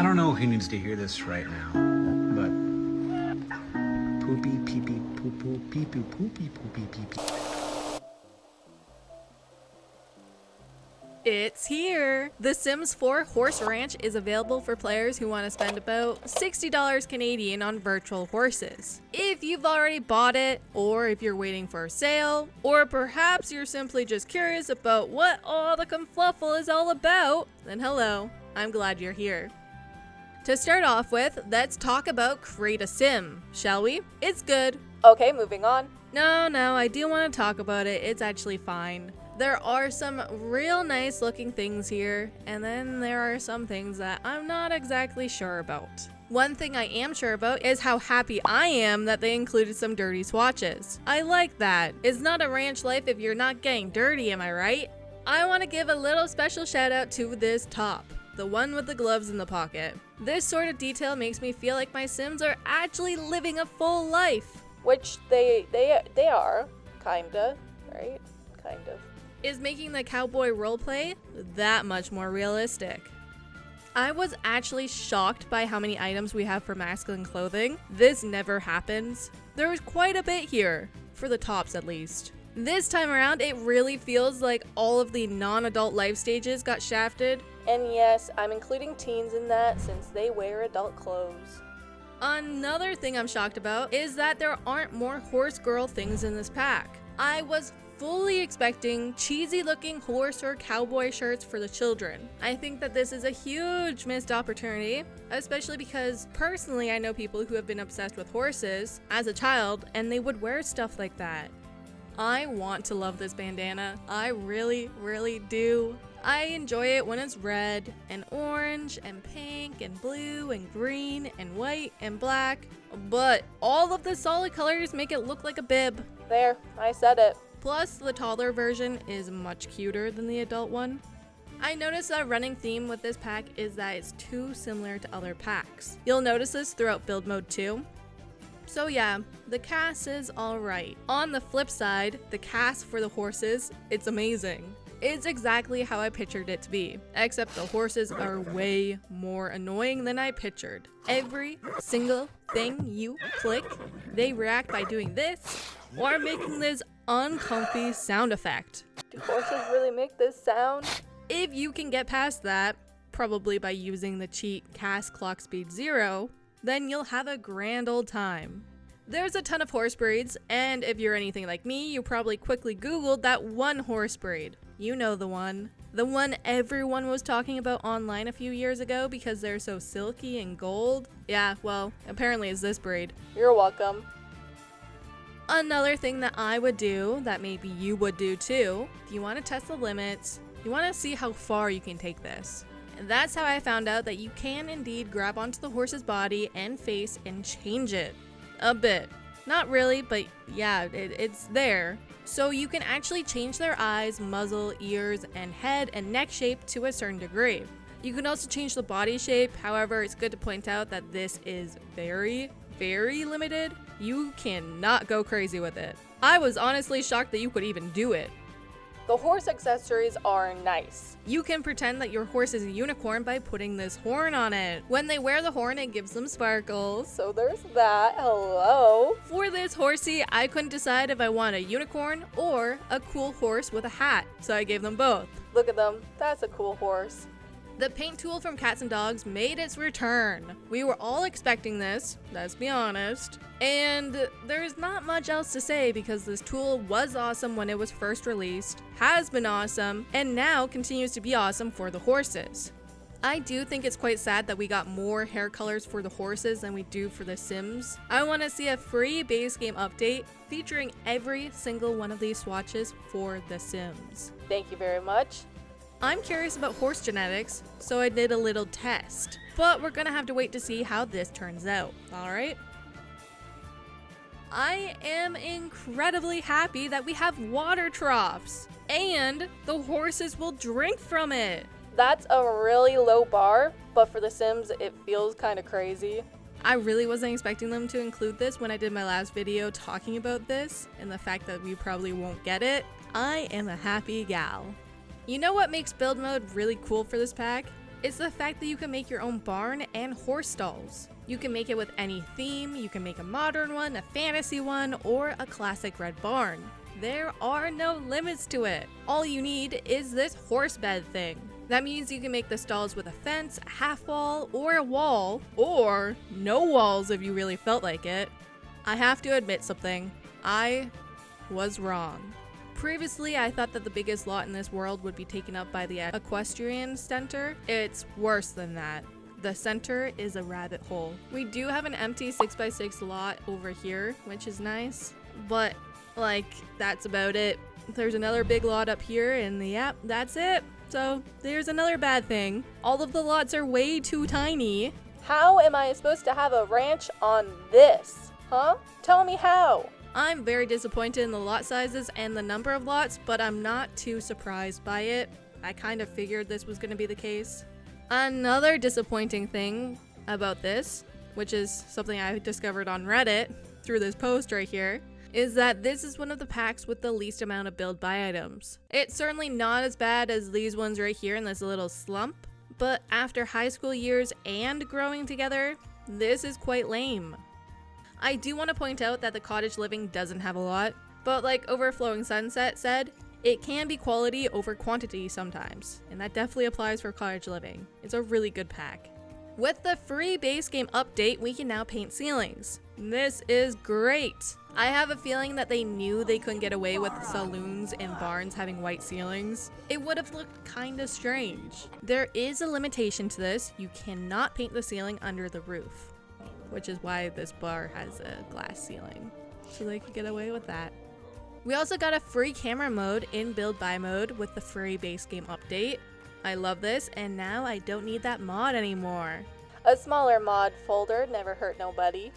I don't know who needs to hear this right now, but poopy pee pee poo poo pee poo poopy poopy pee pee. It's here! The Sims 4 Horse Ranch is available for players who want to spend about $60 Canadian on virtual horses. If you've already bought it, or if you're waiting for a sale, or perhaps you're simply just curious about what all the confluffle is all about, then hello, I'm glad you're here. To start off with, let's talk about Create a Sim, shall we? It's good. Okay, moving on. No, I do want to talk about it. It's actually fine. There are some real nice looking things here, and then there are some things that I'm not exactly sure about. One thing I am sure about is how happy I am that they included some dirty swatches. I like that. It's not a ranch life if you're not getting dirty, am I right? I want to give a little special shout out to this top, the one with the gloves in the pocket. This sort of detail makes me feel like my Sims are actually living a full life. Which they are, kinda, right? Kind of. Is making the cowboy roleplay that much more realistic. I was actually shocked by how many items we have for masculine clothing. This never happens. There was quite a bit here, for the tops at least. This time around, it really feels like all of the non-adult life stages got shafted. And yes, I'm including teens in that since they wear adult clothes. Another thing I'm shocked about is that there aren't more horse girl things in this pack. I was fully expecting cheesy looking horse or cowboy shirts for the children. I think that this is a huge missed opportunity, especially because personally I know people who have been obsessed with horses as a child and they would wear stuff like that. I want to love this bandana. I really do. I enjoy it when it's red and orange and pink and blue and green and white and black, but all of the solid colors make it look like a bib. There, I said it. Plus, the taller version is much cuter than the adult one. I noticed that a running theme with this pack is that it's too similar to other packs. You'll notice this throughout build mode too. So yeah, the cast is alright. On the flip side, the cast for the horses, it's amazing. It's exactly how I pictured it to be, except the horses are way more annoying than I pictured. Every single thing you click, they react by doing this or making this uncomfy sound effect. Do horses really make this sound? If you can get past that, probably by using the cheat cast clock speed 0, then you'll have a grand old time. There's a ton of horse breeds, and if you're anything like me, you probably quickly googled that one horse breed. You know the one. The one everyone was talking about online a few years ago because they're so silky and gold. Yeah, well, apparently it's this breed. You're welcome. Another thing that I would do, that maybe you would do too, if you want to test the limits, you want to see how far you can take this. And that's how I found out that you can indeed grab onto the horse's body and face and change it. A bit. Not really, but yeah, it's there. So you can actually change their eyes, muzzle, ears, and head and neck shape to a certain degree. You can also change the body shape, however, it's good to point out that this is very limited. You cannot go crazy with it. I was honestly shocked that you could even do it. The horse accessories are nice. You can pretend that your horse is a unicorn by putting this horn on it. When they wear the horn, it gives them sparkles. So there's that. Hello. For this horsey, I couldn't decide if I want a unicorn or a cool horse with a hat, so I gave them both. Look at them. That's a cool horse. The paint tool from Cats and Dogs made its return. We were all expecting this, let's be honest. And there's not much else to say because this tool was awesome when it was first released, has been awesome, and now continues to be awesome for the horses. I do think it's quite sad that we got more hair colors for the horses than we do for the Sims. I want to see a free base game update featuring every single one of these swatches for the Sims. Thank you very much. I'm curious about horse genetics, so I did a little test. But we're gonna have to wait to see how this turns out, alright? I am incredibly happy that we have water troughs, and the horses will drink from it. That's a really low bar, but for the Sims, it feels kind of crazy. I really wasn't expecting them to include this when I did my last video talking about this, and the fact that we probably won't get it. I am a happy gal. You know what makes build mode really cool for this pack? is the fact that you can make your own barn and horse stalls. You can make it with any theme. You can make a modern one, a fantasy one, or a classic red barn. There are no limits to it. All you need is this horse bed thing. That means you can make the stalls with a fence, a half wall, or a wall, or no walls if you really felt like it. I have to admit something. I was wrong. Previously, I thought that the biggest lot in this world would be taken up by the equestrian center. It's worse than that. The center is a rabbit hole. We do have an empty 6x6 lot over here, which is nice, but like, that's about it. There's another big lot up here, and yeah, that's it. So there's another bad thing. All of the lots are way too tiny. How am I supposed to have a ranch on this? Huh? Tell me how. I'm very disappointed in the lot sizes and the number of lots, but I'm not too surprised by it. I kind of figured this was going to be the case. Another disappointing thing about this, which is something I discovered on Reddit through this post right here, is that this is one of the packs with the least amount of build buy items. It's certainly not as bad as these ones right here in this little slump, but after high school years and growing together, this is quite lame. I do want to point out that the cottage living doesn't have a lot, but like Overflowing Sunset said, it can be quality over quantity sometimes, and that definitely applies for cottage living. It's a really good pack. With the free base game update, we can now paint ceilings. This is great. I have a feeling that they knew they couldn't get away with saloons and barns having white ceilings. It would have looked kinda strange. There is a limitation to this. You cannot paint the ceiling under the roof, which is why this bar has a glass ceiling, so they could get away with that. We also got a free camera mode in build buy mode with the free base game update. I love this, and now I don't need that mod anymore. A smaller mod folder never hurt nobody.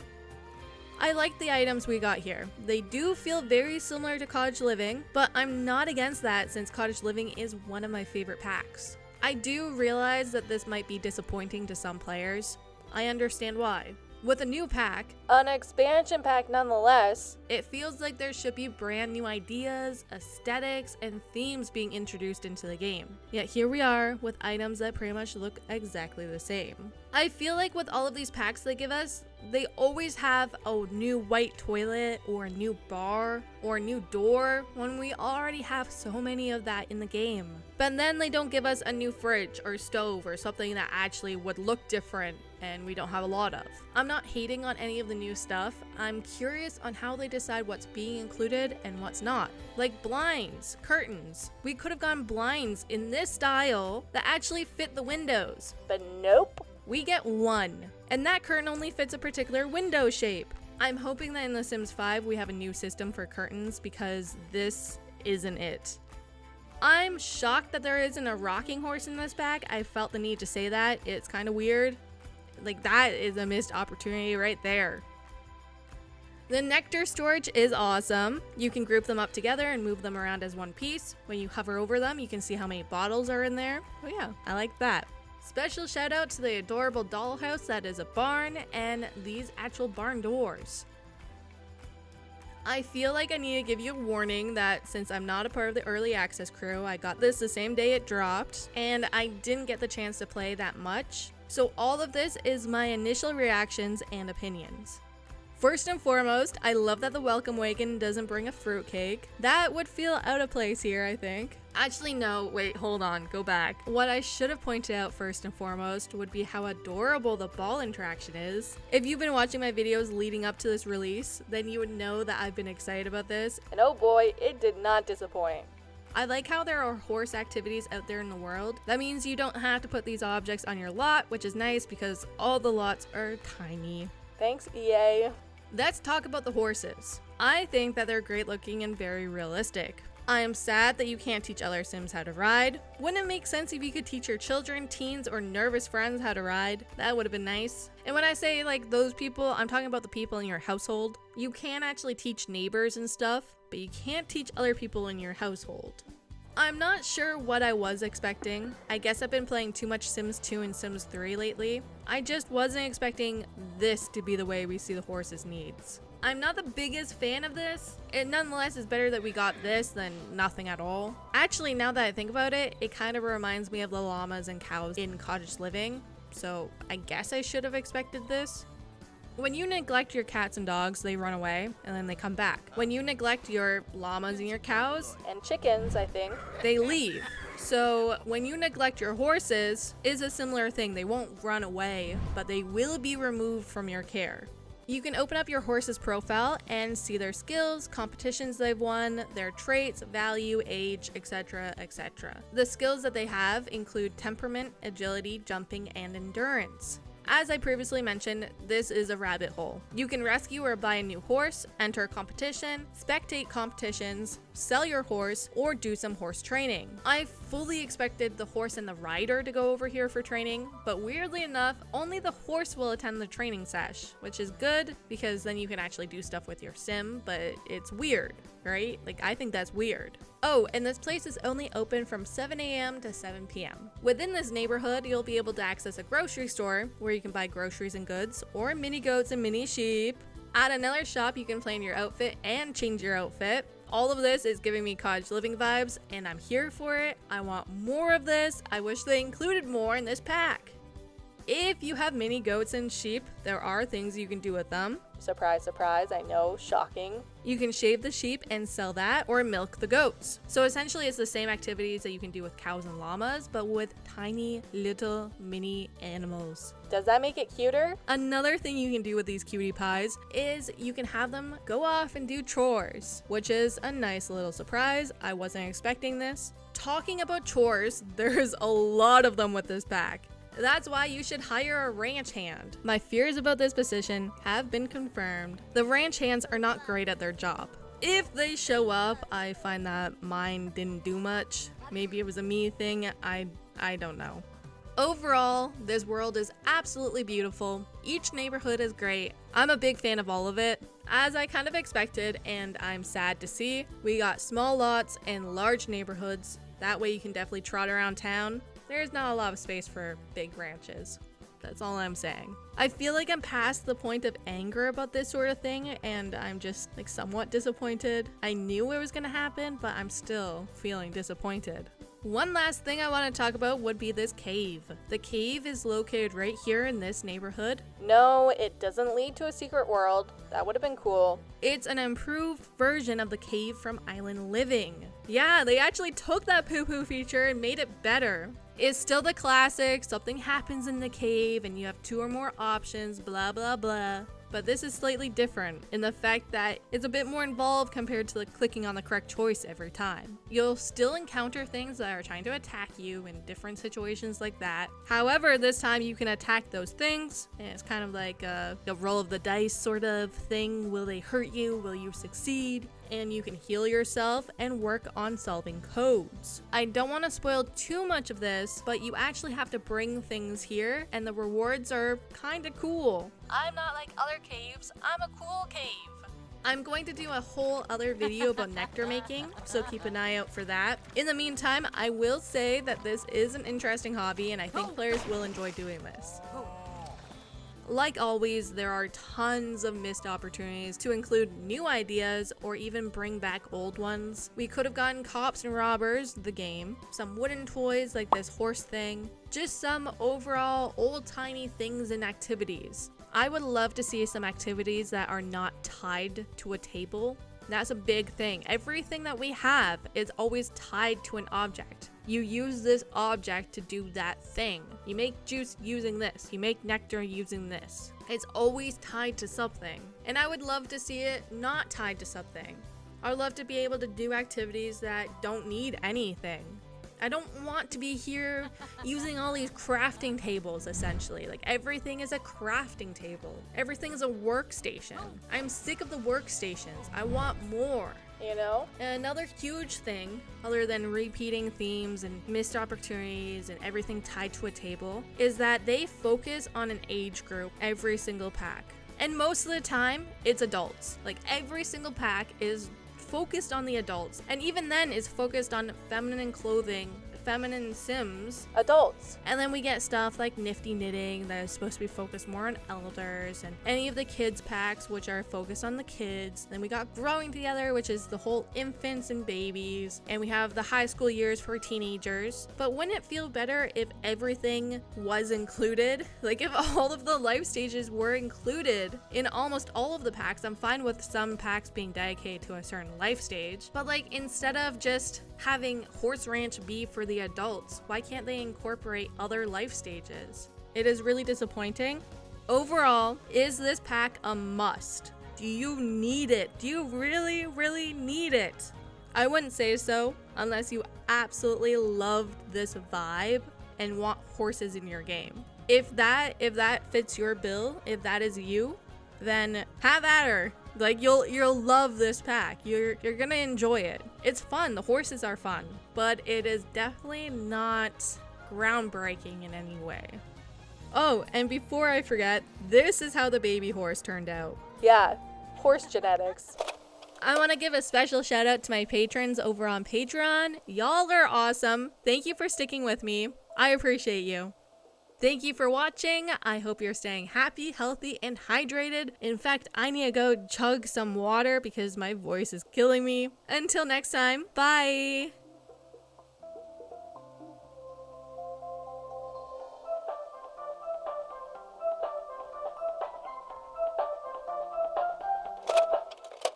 I like the items we got here. They do feel very similar to Cottage Living, but I'm not against that since Cottage Living is one of my favorite packs. I do realize that this might be disappointing to some players. I understand why. With a new pack, an expansion pack nonetheless, it feels like there should be brand new ideas, aesthetics, and themes being introduced into the game. Yet here we are with items that pretty much look exactly the same. I feel like with all of these packs they give us, they always have a new white toilet or a new bar or a new door when we already have so many of that in the game. But then they don't give us a new fridge or stove or something that actually would look different and we don't have a lot of. I'm not hating on any of the new stuff. I'm curious on how they decide what's being included and what's not. Like blinds, curtains. We could have gone blinds in this style that actually fit the windows, but nope. We get one, and that curtain only fits a particular window shape. I'm hoping that in The Sims 5 we have a new system for curtains because this isn't it. I'm shocked that there isn't a rocking horse in this pack. I felt the need to say that. It's kind of weird. Like, that is a missed opportunity right there. The nectar storage is awesome. You can group them up together and move them around as one piece. When you hover over them, you can see how many bottles are in there. Oh yeah, I like that. Special shout out to the adorable dollhouse that is a barn and these actual barn doors. I feel like I need to give you a warning that since I'm not a part of the early access crew, I got this the same day it dropped and I didn't get the chance to play that much. So all of this is my initial reactions and opinions. First and foremost, I love that the welcome wagon doesn't bring a fruitcake. That would feel out of place here, I think. Actually, no, wait, hold on, go back. What I should have pointed out first and foremost would be how adorable the ball interaction is. If you've been watching my videos leading up to this release, then you would know that I've been excited about this. And oh boy, it did not disappoint. I like how there are horse activities out there in the world. That means you don't have to put these objects on your lot, which is nice because all the lots are tiny. Thanks, EA. Let's talk about the horses. I think that they're great looking and very realistic. I am sad that you can't teach other Sims how to ride. Wouldn't it make sense if you could teach your children, teens, or nervous friends how to ride? That would have been nice. And when I say like those people, I'm talking about the people in your household. You can actually teach neighbors and stuff, but you can't teach other people in your household. I'm not sure what I was expecting. I guess I've been playing too much Sims 2 and Sims 3 lately. I just wasn't expecting this to be the way we see the horses' needs. I'm not the biggest fan of this. It nonetheless is better that we got this than nothing at all. Actually, now that I think about it, it kind of reminds me of the llamas and cows in cottage living. So I guess I should have expected this. When you neglect your cats and dogs, they run away and then they come back. When you neglect your llamas and your cows, and chickens, I think, they leave. So when you neglect your horses, is a similar thing. They won't run away, but they will be removed from your care. You can open up your horse's profile and see their skills, competitions they've won, their traits, value, age, etc., etc. The skills that they have include temperament, agility, jumping, and endurance. As I previously mentioned, this is a rabbit hole. You can rescue or buy a new horse, enter a competition, spectate competitions, sell your horse, or do some horse training. I fully expected the horse and the rider to go over here for training, but weirdly enough, only the horse will attend the training sesh, which is good because then you can actually do stuff with your sim, but it's weird, right? Like, I think that's weird. Oh, and this place is only open from 7 a.m. to 7 p.m. Within this neighborhood, you'll be able to access a grocery store where you can buy groceries and goods, or mini goats and mini sheep. At another shop, you can plan your outfit and change your outfit. All of this is giving me cottage living vibes, and I'm here for it. I want more of this. I wish they included more in this pack. If you have mini goats and sheep, there are things you can do with them. Surprise, surprise, I know, shocking. You can shave the sheep and sell that, or milk the goats. So essentially it's the same activities that you can do with cows and llamas, but with tiny little mini animals. Does that make it cuter? Another thing you can do with these cutie pies is you can have them go off and do chores, which is a nice little surprise. I wasn't expecting this. Talking about chores, there's a lot of them with this pack. That's why you should hire a ranch hand. My fears about this position have been confirmed. The ranch hands are not great at their job. If they show up, I find that mine didn't do much. Maybe it was a me thing, I don't know. Overall, this world is absolutely beautiful. Each neighborhood is great. I'm a big fan of all of it. As I kind of expected, and I'm sad to see, we got small lots and large neighborhoods. That way you can definitely trot around town. There's not a lot of space for big ranches. That's all I'm saying. I feel like I'm past the point of anger about this sort of thing, and I'm just like somewhat disappointed. I knew it was gonna happen, but I'm still feeling disappointed. One last thing I want to talk about would be this cave. The cave is located right here in this neighborhood. No, it doesn't lead to a secret world. That would have been cool. It's an improved version of the cave from Island Living. Yeah, they actually took that poo-poo feature and made it better. It's still the classic, something happens in the cave and you have 2 or more options, blah blah blah. But this is slightly different in the fact that it's a bit more involved compared to clicking on the correct choice every time. You'll still encounter things that are trying to attack you in different situations like that. However, this time you can attack those things, and it's kind of like a roll of the dice sort of thing. Will they hurt you? Will you succeed? And you can heal yourself and work on solving codes. I don't want to spoil too much of this, but you actually have to bring things here, and the rewards are kind of cool. I'm not like other caves, I'm a cool cave. I'm going to do a whole other video about nectar making, so keep an eye out for that. In the meantime, I will say that this is an interesting hobby, and I think players will enjoy doing this. Like always, there are tons of missed opportunities to include new ideas or even bring back old ones. We could have gotten Cops and Robbers, the game, some wooden toys like this horse thing, just some overall old-timey things and activities. I would love to see some activities that are not tied to a table. That's a big thing. Everything that we have is always tied to an object. You use this object to do that thing. You make juice using this. You make nectar using this. It's always tied to something. And I would love to see it not tied to something. I would love to be able to do activities that don't need anything. I don't want to be here using all these crafting tables, essentially. Like, everything is a crafting table. Everything is a workstation. I'm sick of the workstations. I want more, you know? And another huge thing, other than repeating themes and missed opportunities and everything tied to a table, is that they focus on an age group every single pack. And most of the time, it's adults. Like, every single pack is focused on the adults, and even then is focused on feminine clothing, feminine Sims adults. And then we get stuff like Nifty Knitting that is supposed to be focused more on elders, and any of the kids packs which are focused on the kids. Then we got Growing Together, which is the whole infants and babies, and we have the high school years for teenagers. But wouldn't it feel better if everything was included? Like if all of the life stages were included in almost all of the packs. I'm fine with some packs being dedicated to a certain life stage, but like instead of just having Horse Ranch be for the adults, why can't they incorporate other life stages? It is really disappointing. Overall, is this pack a must? Do you need it? Do you really, really need it? I wouldn't say so unless you absolutely loved this vibe and want horses in your game. If that fits your bill, if that is you, then have at her. Like you'll love this pack. You're gonna enjoy it. It's fun. The horses are fun, but it is definitely not groundbreaking in any way. Oh, and before I forget, this is how the baby horse turned out. Yeah, horse genetics. I want to give a special shout out to my patrons over on Patreon. Y'all are awesome. Thank you for sticking with me. I appreciate you. Thank you for watching. I hope you're staying happy, healthy, and hydrated. In fact, I need to go chug some water because my voice is killing me. Until next time, bye!